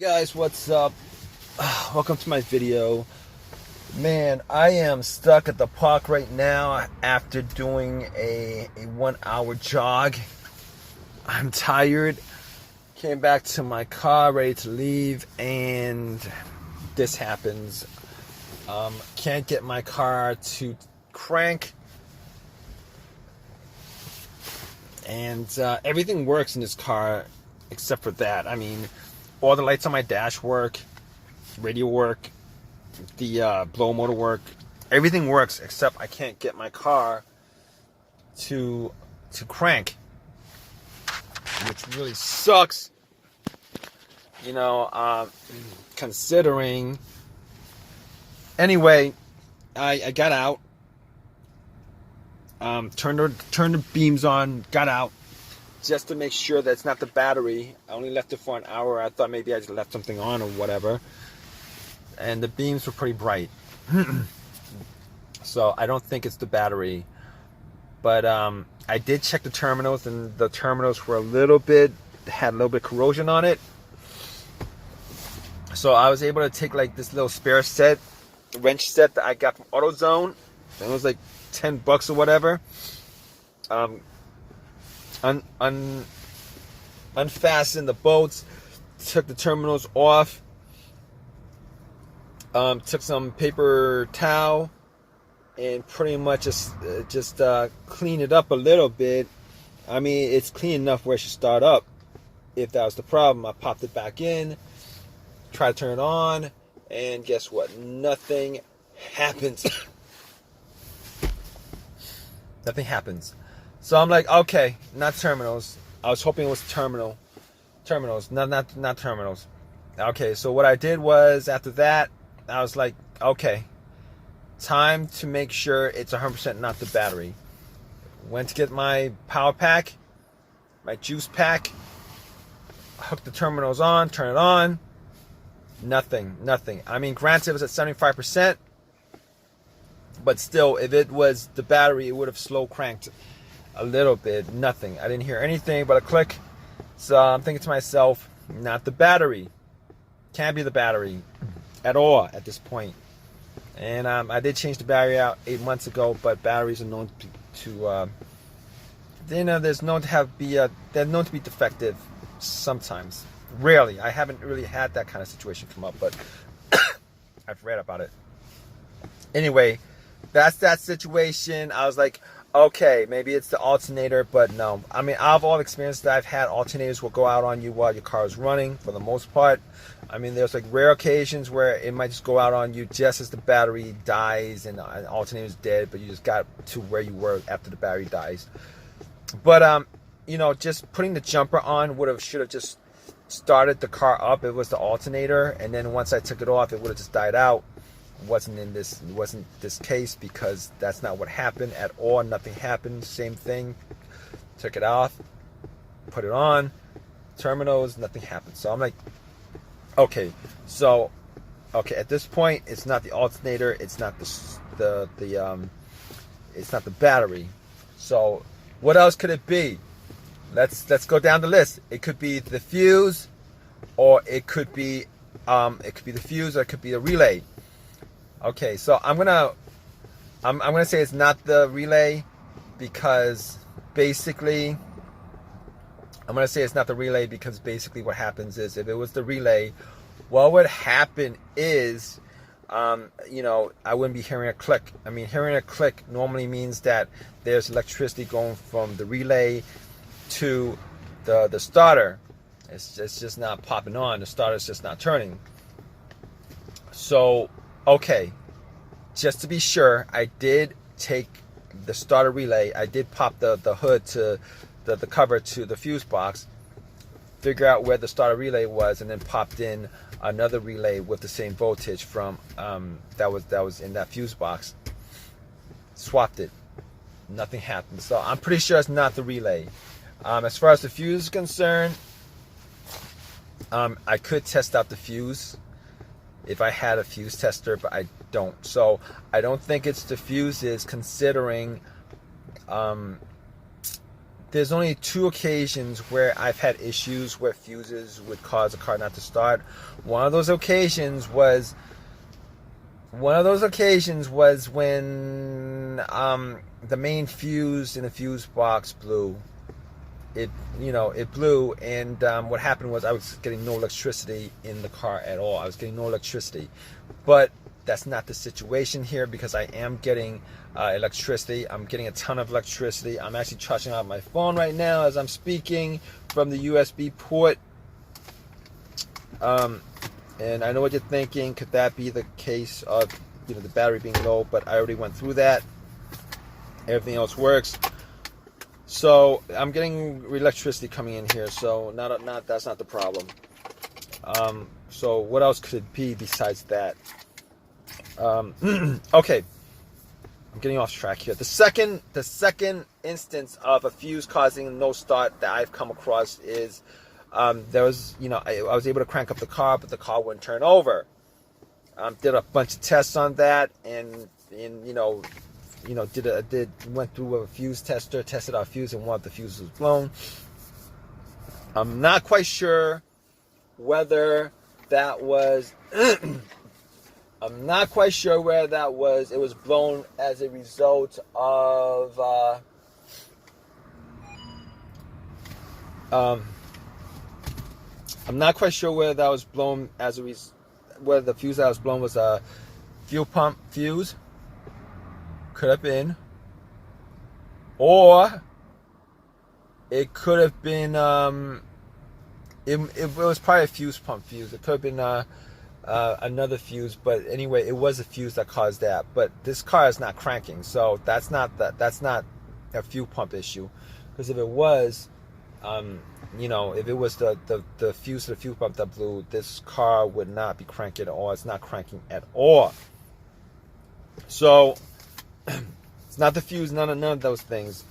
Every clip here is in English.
Guys, what's up? Welcome to my video. Man, I am stuck at the park right now after doing a 1 hour jog. I'm tired. Came back to my car ready to leave, and this happens. Can't get my car to crank, and everything works in this car except for that. I mean, all the lights on my dash work, radio work, the blow motor work, everything works except I can't get my car to crank, which really sucks. You know, considering. Anyway, I got out, turned the beams on, got out, just to make sure that it's not the battery. I only left it for an hour. I thought maybe I just left something on or whatever. And the beams were pretty bright. So I don't think it's the battery. But I did check the terminals, and the terminals were had a little bit of corrosion on it. So I was able to take like this little spare set, wrench set that I got from AutoZone. It was like $10 or whatever. Unfastened the bolts, took the terminals off, took some paper towel, and pretty much just clean it up a little bit. I mean, it's clean enough where it should start up. If that was the problem, I popped it back in, tried to turn it on, and guess what? Nothing happens. Nothing happens. So I'm like, okay, not terminals. I was hoping it was terminals, not terminals. Okay, so what I did was, after that, I was like, okay, time to make sure it's 100% not the battery. Went to get my power pack, my juice pack, hooked the terminals on, turn it on. Nothing. I mean, granted, it was at 75%, but still, if it was the battery, it would have slow cranked a little bit. Nothing. I didn't hear anything but a click. So I'm thinking to myself, not the battery. Can't be the battery at all at this point. And I did change the battery out 8 months ago, but batteries are known to they're known to be defective sometimes. Rarely. I haven't really had that kind of situation come up, but I've read about it. Anyway, that's that situation. I was like, okay, maybe it's the alternator, but no. I mean, out of all the experience that I've had, alternators will go out on you while your car is running, for the most part. I mean, there's like rare occasions where it might just go out on you just as the battery dies and an alternator is dead, but you just got to where you were after the battery dies. But you know, just putting the jumper on should have just started the car up. It was the alternator, and then once I took it off, it would have just died out. Wasn't this case, because that's not what happened at all. Nothing happened. Same thing. Took it off, put it on, terminals, nothing happened. So I'm like, okay, at this point, it's not the alternator, it's not it's not the battery. So what else could it be? Let's go down the list. It could be the fuse, or it could be the fuse, or it could be a relay. Okay, so I'm gonna say it's not the relay, because basically what happens is, if it was the relay, what would happen is, you know, I wouldn't be hearing a click. I mean, hearing a click normally means that there's electricity going from the relay to the starter. It's just not popping on. The starter's just not turning. So, okay, just to be sure, I did take the starter relay. I did pop the hood to the cover to the fuse box, figure out where the starter relay was, and then popped in another relay with the same voltage from that was in that fuse box. Swapped it. Nothing happened. So I'm pretty sure it's not the relay. As far as the fuse is concerned, I could test out the fuse if I had a fuse tester, but I don't. So I don't think it's the fuses, considering there's only 2 occasions where I've had issues where fuses would cause a car not to start. One of those occasions was when the main fuse in the fuse box blew. It blew, and what happened was I was getting no electricity in the car at all. I was getting no electricity, but that's not the situation here, because I am getting electricity. I'm getting a ton of electricity. I'm actually charging out my phone right now as I'm speaking from the USB port. And I know what you're thinking. Could that be the case of the battery being low? But I already went through that. Everything else works. So I'm getting electricity coming in here. So that's not the problem. So what else could it be besides that? Okay, I'm getting off track here. The second instance of a fuse causing no start that I've come across is there was, I was able to crank up the car, but the car wouldn't turn over. Did a bunch of tests on that, and went through a fuse tester, tested our fuse, and one of the fuses was blown. I'm not quite sure whether that was. I'm not quite sure where that was. It was blown as a result of. I'm not quite sure whether that was blown as a whether the fuse that was blown was a fuel pump fuse. Could have been, or it could have been. It was probably a fuse pump fuse. It could have been another fuse, but anyway, it was a fuse that caused that. But this car is not cranking, so that's not a fuel pump issue. Because if it was, if it was the fuse to the fuel pump that blew, this car would not be cranking at all. It's not cranking at all. So it's not the fuse, none of those things.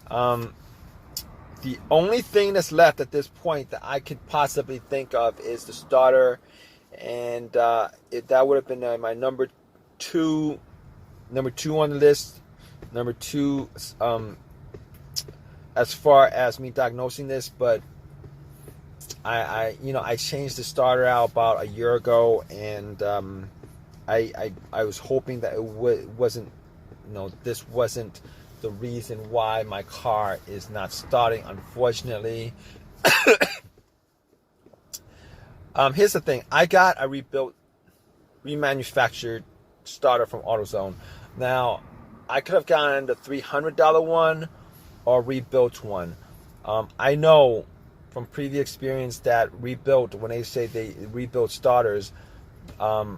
The only thing that's left at this point that I could possibly think of is the starter, and that would have been my number two on the list. Number 2, as far as me diagnosing this, but I changed the starter out about a year ago, and I was hoping that this wasn't the reason why my car is not starting, unfortunately. Here's the thing. I got a remanufactured starter from AutoZone. Now, I could have gotten the $300 one or rebuilt one. I know from previous experience that rebuilt, when they say they rebuild starters, the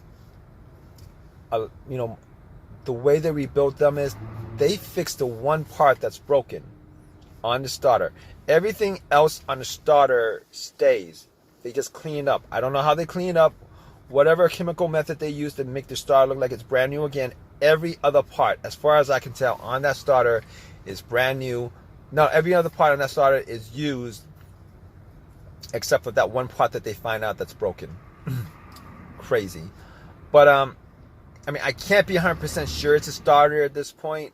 way they rebuilt them is they fix the one part that's broken on the starter. Everything else on the starter stays. They just clean it up. I don't know how they clean it up. Whatever chemical method they use to make the starter look like it's brand new again, every other part, as far as I can tell, on that starter is brand new. No, every other part on that starter is used, except for that one part that they find out that's broken. Crazy. But I can't be 100% sure it's a starter at this point,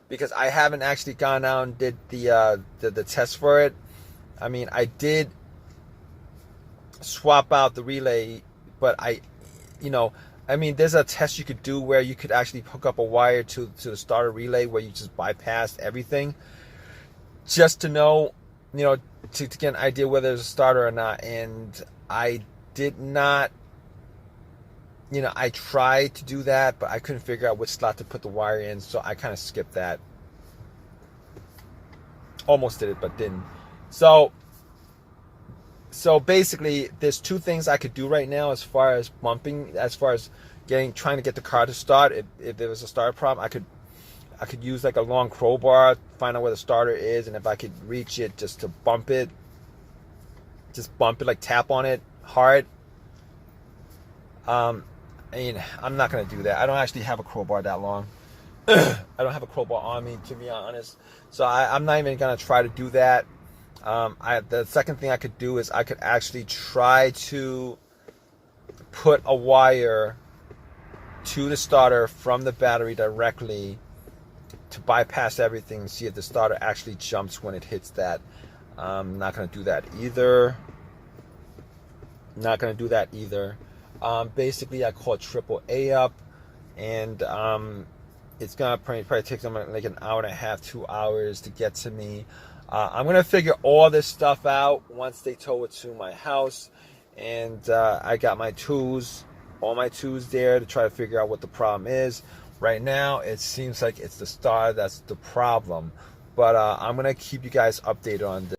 because I haven't actually gone out and did the test for it. I did swap out the relay, but there's a test you could do where you could actually hook up a wire to the starter relay where you just bypass everything, just to know, to get an idea whether there's a starter or not. And I did not, I tried to do that, but I couldn't figure out which slot to put the wire in, so I kind of skipped that. Almost did it, but didn't. So basically, there's 2 things I could do right now as far as bumping, as far as trying to get the car to start. If there was a starter problem, I could use like a long crowbar, find out where the starter is, and if I could reach it, just to bump it, like tap on it hard. I'm not going to do that. I don't actually have a crowbar that long. I don't have a crowbar on me, to be honest. So I'm not even going to try to do that. The second thing I could do is I could actually try to put a wire to the starter from the battery directly to bypass everything, see if the starter actually jumps when it hits that. I'm not going to do that either. Not going to do that either. Basically, I called AAA up, and it's going to probably take them like an hour and a half, 2 hours to get to me. I'm going to figure all this stuff out once they tow it to my house. And I got my tools, all my tools there to try to figure out what the problem is. Right now, it seems like it's the starter that's the problem. But I'm going to keep you guys updated on this.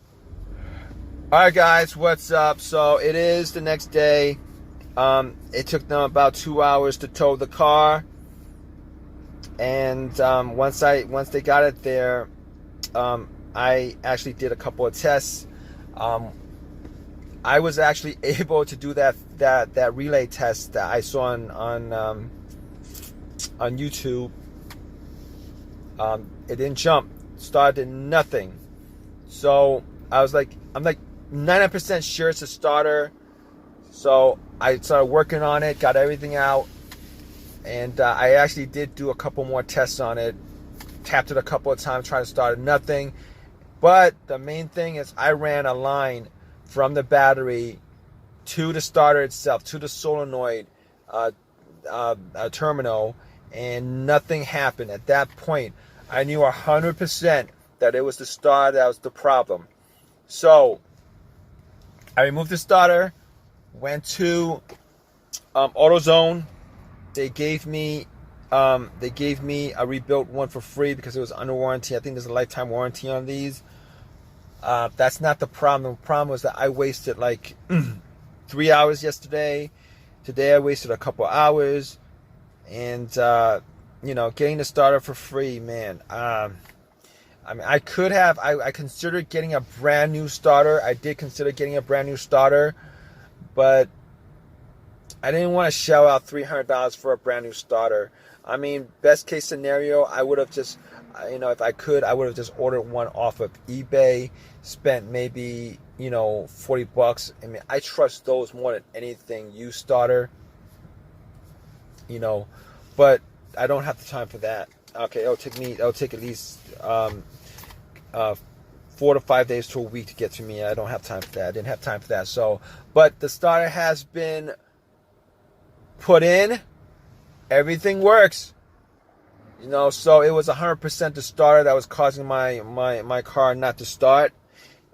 Alright guys, what's up? So it is the next day. It took them about 2 hours to tow the car. And once they got it there, I actually did a couple of tests. I was actually able to do that relay test that I saw on YouTube. It didn't jump, started nothing. So I'm like 99% sure it's a starter. So I started working on it, got everything out, and I actually did do a couple more tests on it. Tapped it a couple of times, trying to start it, nothing. But the main thing is I ran a line from the battery to the starter itself, to the solenoid terminal, and nothing happened. At that point, I knew 100% that it was the starter that was the problem. So I removed the starter, went to AutoZone. They gave me a rebuilt one for free because it was under warranty. I think there's a lifetime warranty on these. That's not the problem. The problem was that I wasted like 3 hours yesterday. Today I wasted a couple hours, and getting the starter for free, man. I mean, I considered getting a brand new starter. I did consider getting a brand new starter, but I didn't want to shell out $300 for a brand new starter. I mean, best case scenario, I would have just, if I could, I would have just ordered one off of eBay, spent maybe, $40. I mean, I trust those more than anything, used starter, but I don't have the time for that. Okay, it'll take at least 4 to 5 days to a week to get to me. I don't have time for that. I didn't have time for that. So, but the starter has been put in. Everything works. So it was 100% the starter that was causing my car not to start.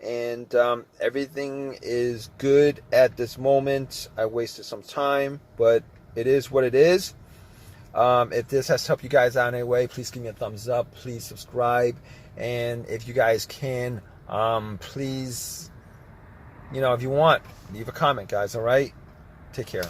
And everything is good at this moment. I wasted some time, but it is what it is. If this has helped you guys out in any way, please give me a thumbs up. Please subscribe. And if you guys can, please, if you want, leave a comment, guys. All right? Take care.